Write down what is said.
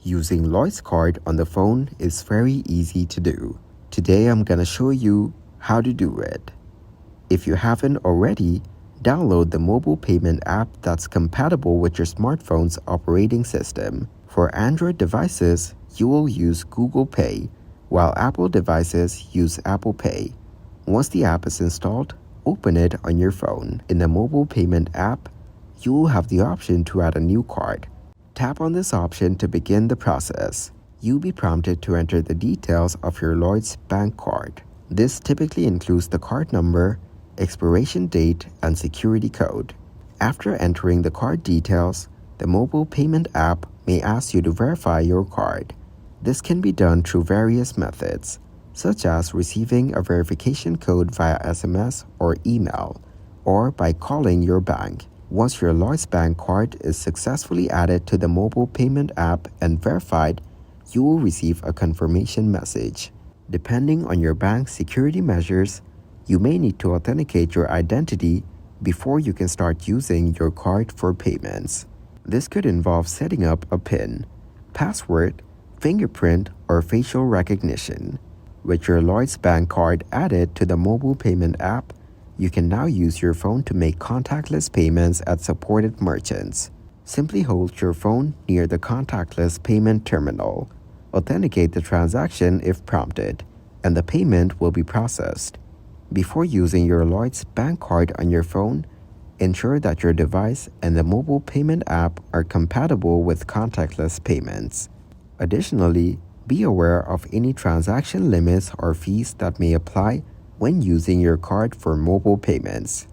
Using Lloyds card on the phone is very easy to do. Today I'm gonna show you how to do it. If you haven't already, download the mobile payment app that's compatible with your smartphone's operating system. For Android devices, you will use Google Pay, while Apple devices use Apple Pay. Once the app is installed, open it on your phone. In the mobile payment app, you will have the option to add a new card. Tap on this option to begin the process. You'll be prompted to enter the details of your Lloyds bank card. This typically includes the card number, expiration date, and security code. After entering the card details, the mobile payment app may ask you to verify your card. This can be done through various methods, such as receiving a verification code via SMS or email, or by calling your bank. Once your Lloyds bank card is successfully added to the mobile payment app and verified, you will receive a confirmation message. Depending on your bank's security measures, you may need to authenticate your identity before you can start using your card for payments. This could involve setting up a PIN, password, fingerprint, or facial recognition. With your Lloyds bank card added to the mobile payment app, you can now use your phone to make contactless payments at supported merchants. Simply hold your phone near the contactless payment terminal. Authenticate the transaction if prompted, and the payment will be processed. Before using your Lloyds bank card on your phone, ensure that your device and the mobile payment app are compatible with contactless payments. Additionally, be aware of any transaction limits or fees that may apply when using your card for mobile payments.